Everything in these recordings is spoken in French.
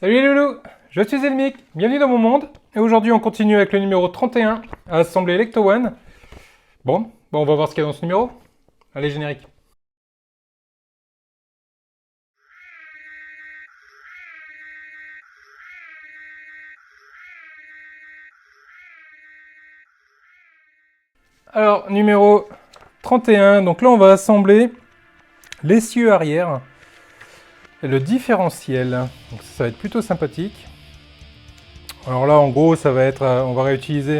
Salut les loulous, je suis Elmic, bienvenue dans mon monde. Et aujourd'hui on continue avec le numéro 31 à assembler Ecto One. Bon, on va voir ce qu'il y a dans ce numéro. Allez, générique. Alors, numéro 31, donc là on va assembler l'essieu arrière et le différentiel. Donc ça va être plutôt sympathique. Alors là en gros ça va être, on va réutiliser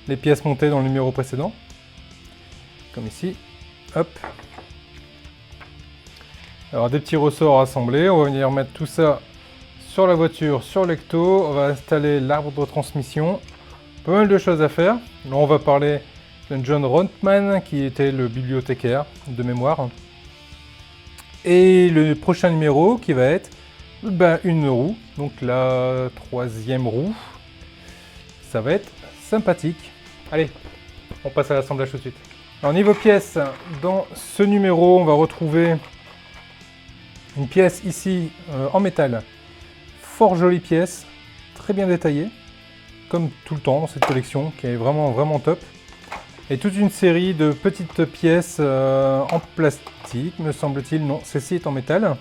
les pièces montées dans le numéro précédent. Comme ici, hop. Alors des petits ressorts assemblés, on va venir mettre tout ça sur la voiture, sur l'Ecto, on va installer l'arbre de transmission. Pas mal de choses à faire. Là on va parler de John Rothman qui était le bibliothécaire de mémoire. Et le prochain numéro qui va être une roue, donc la troisième roue. Ça va être sympathique. Allez, on passe à l'assemblage tout de suite. Alors niveau pièces, dans ce numéro on va retrouver une pièce ici en métal. Fort jolie pièce, très bien détaillée, comme tout le temps dans cette collection, qui est vraiment top. Et toute une série de petites pièces en plastique, me semble-t-il. Non, celle-ci est en métal.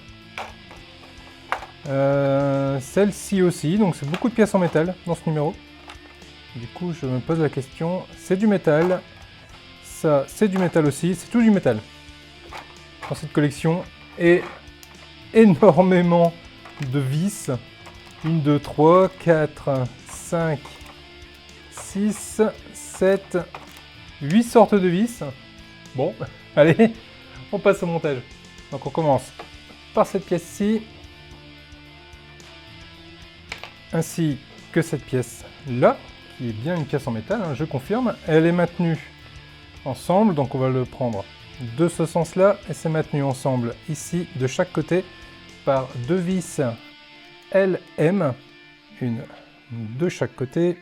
Celle-ci aussi, donc c'est beaucoup de pièces en métal dans ce numéro. Du coup, je me pose la question, c'est du métal. Ça, c'est du métal aussi, c'est tout du métal dans cette collection. Et énormément de vis. 1, 2, 3, 4, 5, 6, 7, 8 sortes de vis. Bon, allez, on passe au montage. Donc on commence par cette pièce-ci, ainsi que cette pièce-là, qui est bien une pièce en métal, hein, je confirme. Elle est maintenue ensemble, donc on va le prendre de ce sens-là, et c'est maintenu ensemble ici, de chaque côté, par deux vis LM, une de chaque côté.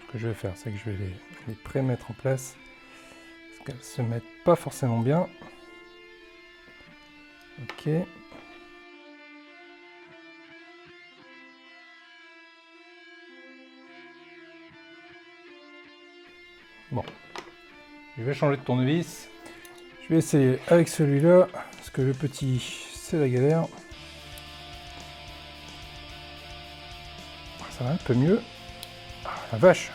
Ce que je vais faire, c'est que je vais les pré-mettre en place, parce qu'elles se mettent pas forcément bien. Ok. Bon, je vais changer de tournevis. Je vais essayer avec celui-là, parce que le petit, c'est la galère. Ça va un peu mieux. Ah, la vache!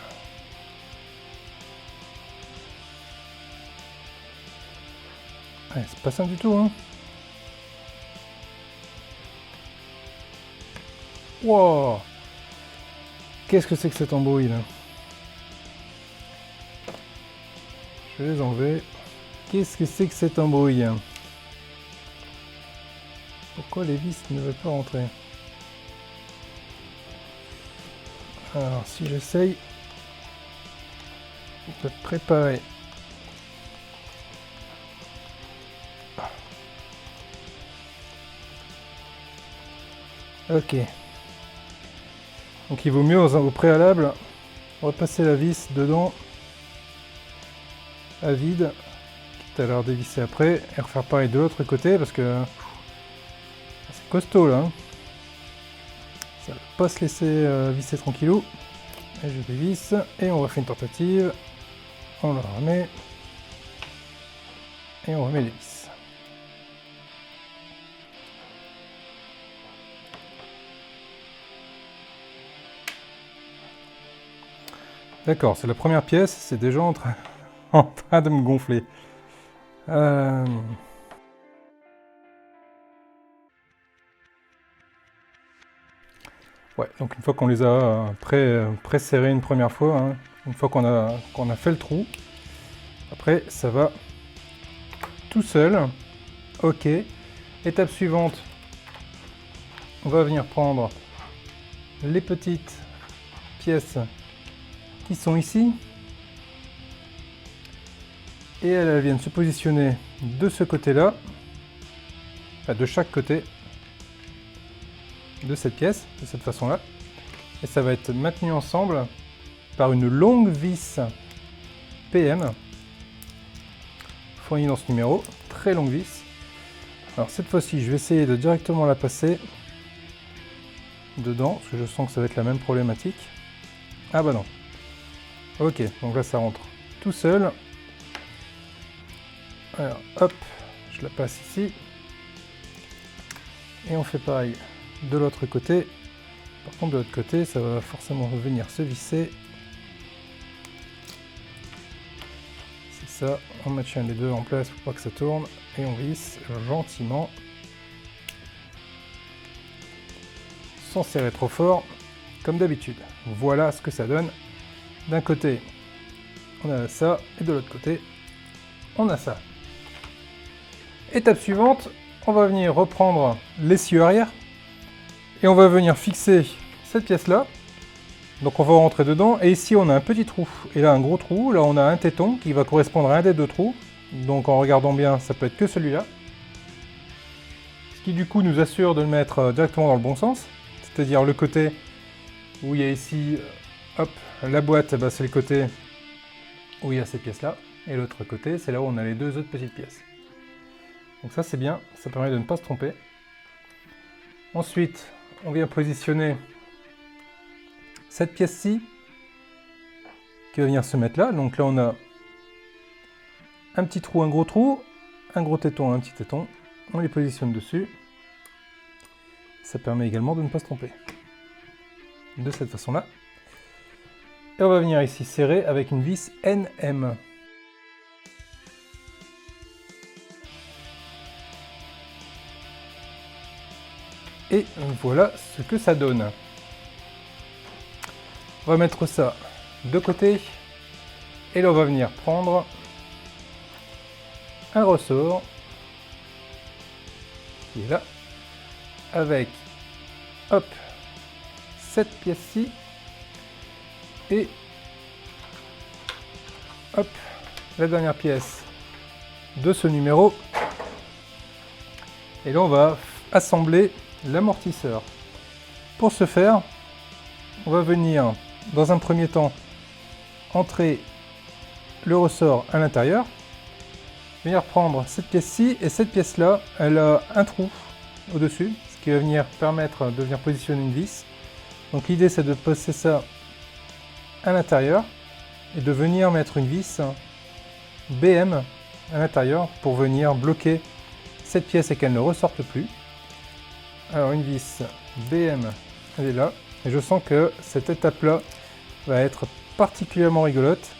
Ouais, c'est pas simple du tout, hein. Wow! Qu'est-ce que c'est que cette embrouille, là? Je vais les enlever. Qu'est-ce que c'est que cette embrouille? Pourquoi les vis ne veulent pas rentrer? Alors, si j'essaye de préparer. Ok. Donc il vaut mieux au préalable repasser la vis dedans à vide, quitte à la redévisser après et refaire pareil de l'autre côté parce que c'est costaud là. Hein. Ça va pas se laisser visser tranquillou. Et je dévisse et on refait une tentative. On la remet et on remet les vis. D'accord, c'est la première pièce, c'est déjà en train de me gonfler. Ouais, donc une fois qu'on les a pré-serrés une première fois, hein, une fois qu'on a fait le trou, après ça va tout seul. Ok. Étape suivante, on va venir prendre les petites pièces qui sont ici. Et elles viennent se positionner de ce côté-là, enfin de chaque côté de cette pièce, de cette façon-là. Et ça va être maintenu ensemble par une longue vis PM, fournie dans ce numéro. très longue vis. Alors cette fois-ci, je vais essayer de directement la passer dedans, parce que je sens que ça va être la même problématique. Ah bah non. Ok, donc là ça rentre tout seul. Alors hop, je la passe ici. Et on fait pareil de l'autre côté. Par contre de l'autre côté, ça va forcément venir se visser. C'est ça, on maintient les deux en place pour pas que ça tourne. Et on visse gentiment. Sans serrer trop fort, comme d'habitude. Voilà ce que ça donne. D'un côté, on a ça, et de l'autre côté, on a ça. Étape suivante, on va venir reprendre l'essieu arrière, et on va venir fixer cette pièce-là. Donc on va rentrer dedans, et ici on a un petit trou, et là un gros trou, là on a un téton qui va correspondre à un des deux trous. Donc en regardant bien, ça peut être que celui-là. Ce qui du coup nous assure de le mettre directement dans le bon sens. C'est-à-dire le côté où il y a ici, hop, la boîte, bah c'est le côté où il y a ces pièces-là. Et l'autre côté, c'est là où on a les deux autres petites pièces. Donc ça c'est bien, ça permet de ne pas se tromper. Ensuite, on vient positionner cette pièce-ci qui va venir se mettre là. Donc là on a un petit trou, un gros téton, un petit téton. On les positionne dessus. Ça permet également de ne pas se tromper. De cette façon-là. Et on va venir ici serrer avec une vis NM. Et voilà ce que ça donne. On va mettre ça de côté. Et là on va venir prendre un ressort qui est là. Avec, hop, cette pièce-ci, et, hop, la dernière pièce de ce numéro. Et là, on va assembler l'amortisseur. Pour ce faire, on va venir, dans un premier temps, entrer le ressort à l'intérieur, venir prendre cette pièce-ci, et cette pièce-là, elle a un trou au-dessus, ce qui va venir permettre de venir positionner une vis. Donc l'idée c'est de poser ça à l'intérieur et de venir mettre une vis BM à l'intérieur pour venir bloquer cette pièce et qu'elle ne ressorte plus. Alors une vis BM, elle est là, et je sens que cette étape-là va être particulièrement rigolote.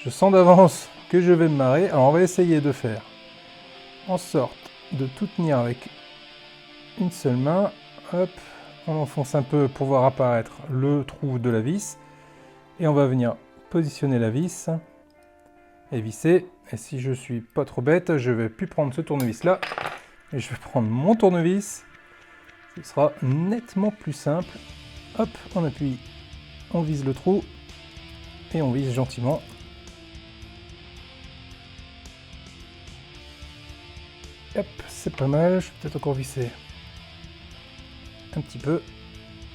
Je sens d'avance que je vais me marrer, alors on va essayer de faire en sorte de tout tenir avec une seule main. Hop, on enfonce un peu pour voir apparaître le trou de la vis. Et on va venir positionner la vis et visser. Et si je suis pas trop bête, je vais plus prendre ce tournevis là. Et je vais prendre mon tournevis. Ce sera nettement plus simple. Hop, on appuie, on vise le trou. Et on vise gentiment. Hop, c'est pas mal, je vais peut-être encore visser un petit peu.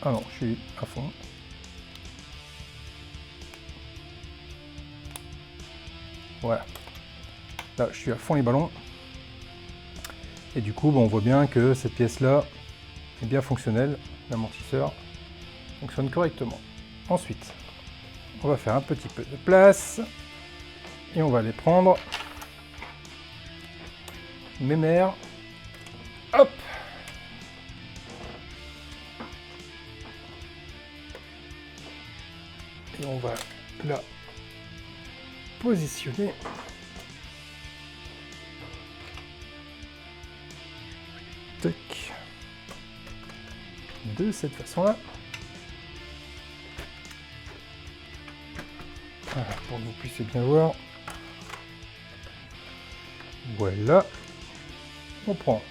Ah non, je suis à fond. Voilà. Là, je suis à fond les ballons. Et du coup, bon, on voit bien que cette pièce-là est bien fonctionnelle. L'amortisseur fonctionne correctement. Ensuite, on va faire un petit peu de place. Et on va aller prendre mes mères. Hop! Et on va la positionner. Tac. De cette façon-là. Voilà, pour que vous puissiez bien voir. Voilà. On prend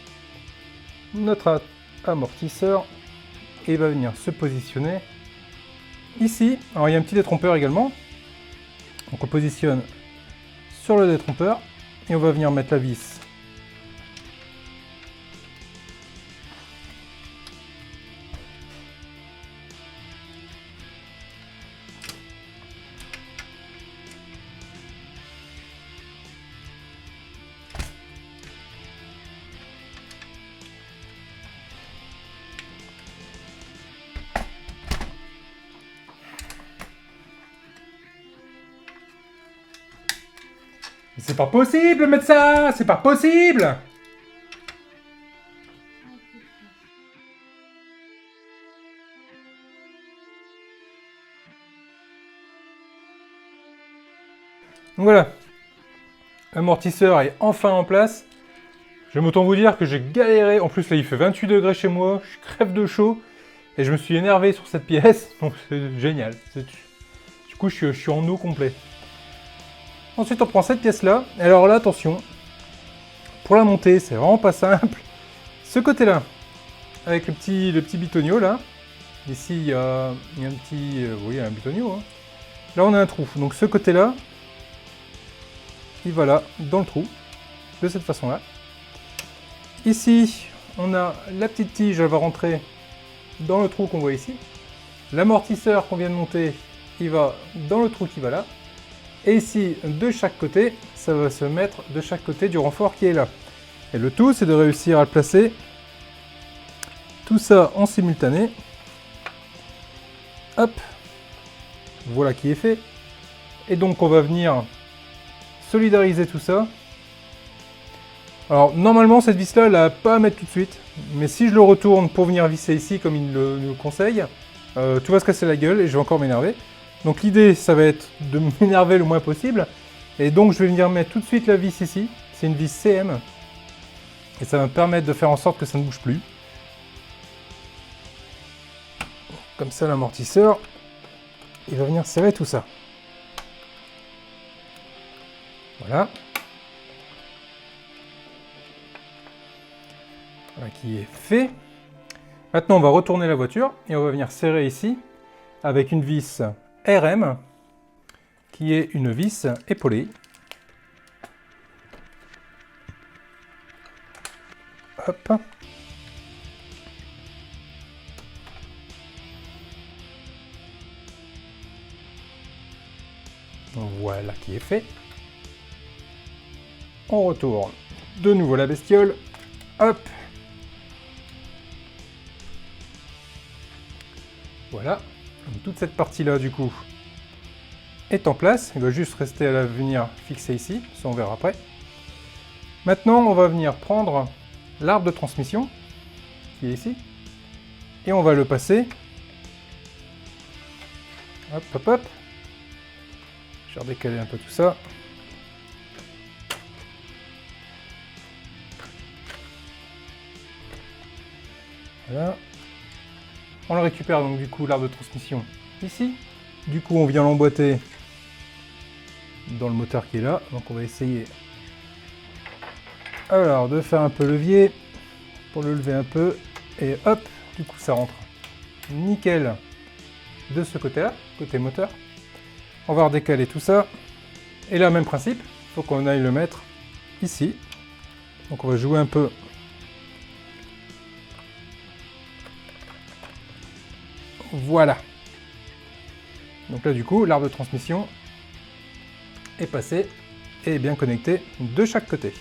notre amortisseur et il va venir se positionner ici. Alors il y a un petit détrompeur également. Donc on positionne sur le détrompeur et on va venir mettre la vis C'est pas possible de mettre ça! C'est pas possible! Donc voilà. L'amortisseur est enfin en place. J'aime autant vous dire que j'ai galéré. En plus là il fait 28 degrés chez moi. Je crève de chaud. Et je me suis énervé sur cette pièce. Donc c'est génial. Du coup je suis en eau complet. Ensuite on prend cette pièce là. Et alors là attention. Pour la monter c'est vraiment pas simple. Ce côté là. Avec le petit bitonio là. Ici il y a un petit... oui il y a un bitonio. Hein. Là on a un trou. Donc ce côté là. Il va là, dans le trou. De cette façon là. Ici on a la petite tige. Elle va rentrer dans le trou qu'on voit ici. L'amortisseur qu'on vient de monter. Il va dans le trou qui va là. Et ici, de chaque côté, ça va se mettre de chaque côté du renfort qui est là. Et le tout, c'est de réussir à le placer. Tout ça en simultané. Hop. Voilà qui est fait. Et donc, on va venir solidariser tout ça. Alors, normalement, cette vis-là, elle n'a pas à mettre tout de suite. Mais si je le retourne pour venir visser ici, comme il nous le conseille, tout va se casser la gueule et je vais encore m'énerver. Donc l'idée, ça va être de m'énerver le moins possible. Et donc je vais venir mettre tout de suite la vis ici. C'est une vis CM. Et ça va me permettre de faire en sorte que ça ne bouge plus. Comme ça, l'amortisseur, il va venir serrer tout ça. Voilà. Voilà qui est fait. Maintenant, on va retourner la voiture et on va venir serrer ici avec une vis RM, qui est une vis épaulée. Hop. Voilà qui est fait. On retourne de nouveau la bestiole. Hop. Voilà. Donc, toute cette partie-là, du coup, est en place. Il va juste rester à la venir fixer ici. Ça, on verra après. Maintenant, on va venir prendre l'arbre de transmission, qui est ici, et on va le passer. Hop, hop, hop. Je vais redécaler un peu tout ça. Voilà. On le récupère donc du coup l'arbre de transmission ici. Du coup on vient l'emboîter dans le moteur qui est là. Donc on va essayer alors de faire un peu levier pour le lever un peu. Et hop, du coup ça rentre nickel de ce côté là, côté moteur. On va redécaler tout ça. Et là même principe, il faut qu'on aille le mettre ici. Donc on va jouer un peu. Voilà. Donc là du coup, l'arbre de transmission est passé et est bien connecté de chaque côté.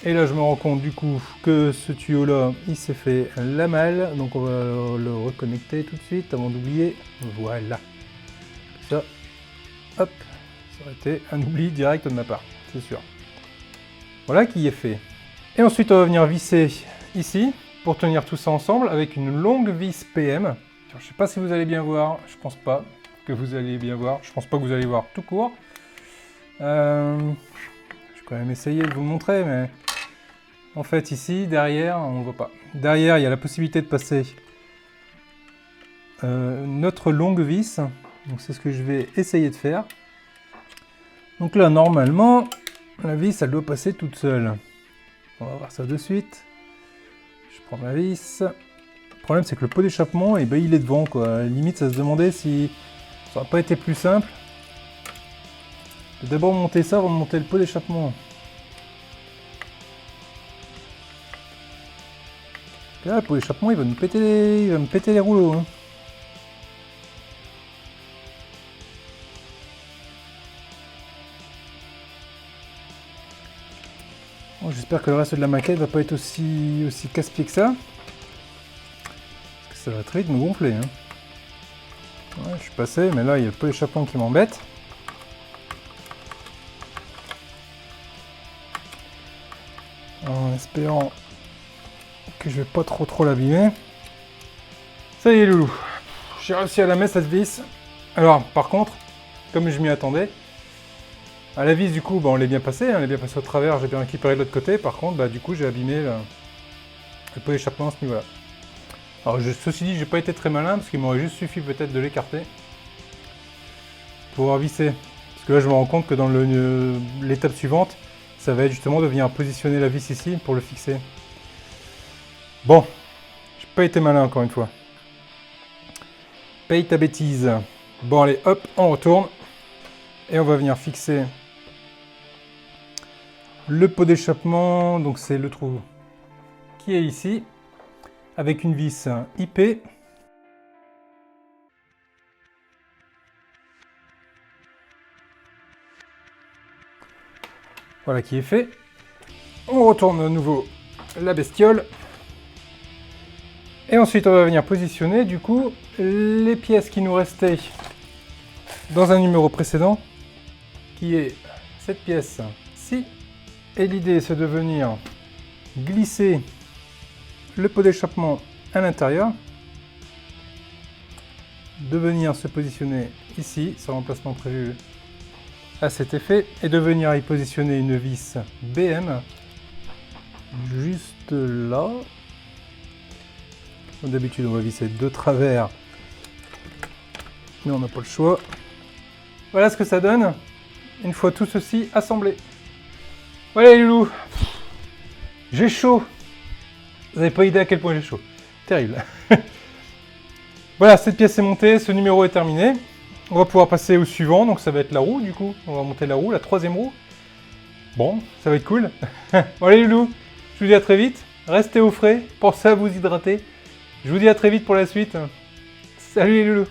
Et là je me rends compte du coup que ce tuyau là, il s'est fait la malle. Donc on va le reconnecter tout de suite avant d'oublier. Voilà. Ça, hop, ça aurait été un oubli direct de ma part, c'est sûr. Voilà qui est fait. Et ensuite on va venir visser ici pour tenir tout ça ensemble avec une longue vis PM. Je sais pas si vous allez bien voir, je pense pas que vous allez bien voir, je pense pas que vous allez voir tout court. Je vais quand même essayer de vous montrer, mais en fait ici, derrière, on ne voit pas. Derrière, il y a la possibilité de passer notre longue vis, donc c'est ce que je vais essayer de faire. Donc là, normalement, la vis, elle doit passer toute seule. On va voir ça de suite. Je prends ma vis. Le problème c'est que le pot d'échappement, eh ben, il est devant quoi. Limite ça se demandait si ça n'aurait pas été plus simple de d'abord monter ça avant de monter le pot d'échappement. Là le pot d'échappement il va nous péter les rouleaux. Hein. Bon, j'espère que le reste de la maquette va pas être aussi casse-pied que ça. Ça va très vite me gonfler. Hein. Ouais, je suis passé, mais là il y a le pot d'échappement qui m'embête. en espérant que je vais pas trop l'abîmer. Ça y est, loulou. J'ai réussi à la mettre, cette vis. Alors, par contre, comme je m'y attendais, à la vis, du coup, bah, on l'est bien passé. Elle est bien passée au travers, j'ai bien récupéré de l'autre côté. Par contre, bah, du coup, j'ai abîmé le pot d'échappement à ce niveau-là. Alors, ceci dit, j'ai pas été très malin, parce qu'il m'aurait juste suffi peut-être de l'écarter pour pouvoir visser. Parce que là, je me rends compte que dans l'étape suivante, ça va être justement de venir positionner la vis ici pour le fixer. Bon, j'ai pas été malin encore une fois. Paye ta bêtise. Bon, allez, hop, on retourne. Et on va venir fixer le pot d'échappement. Donc, c'est le trou qui est ici, avec une vis IP. Voilà qui est fait. On retourne à nouveau la bestiole. Et ensuite, on va venir positionner, du coup, les pièces qui nous restaient dans un numéro précédent, qui est cette pièce-ci. Et l'idée, c'est de venir glisser le pot d'échappement à l'intérieur, de venir se positionner ici, sur l'emplacement prévu à cet effet, et de venir y positionner une vis BM, juste là. Comme d'habitude, on va visser de travers, mais on n'a pas le choix. Voilà ce que ça donne, une fois tout ceci assemblé. Voilà les loulous, j'ai chaud. Vous n'avez pas idée à quel point j'ai chaud. Terrible. Voilà, cette pièce est montée, ce numéro est terminé. On va pouvoir passer au suivant, donc ça va être la roue du coup. On va monter la roue, la troisième roue. Bon, ça va être cool. Bon allez les loulous, je vous dis à très vite. Restez au frais, pensez à vous hydrater. Je vous dis à très vite pour la suite. Salut les loulous.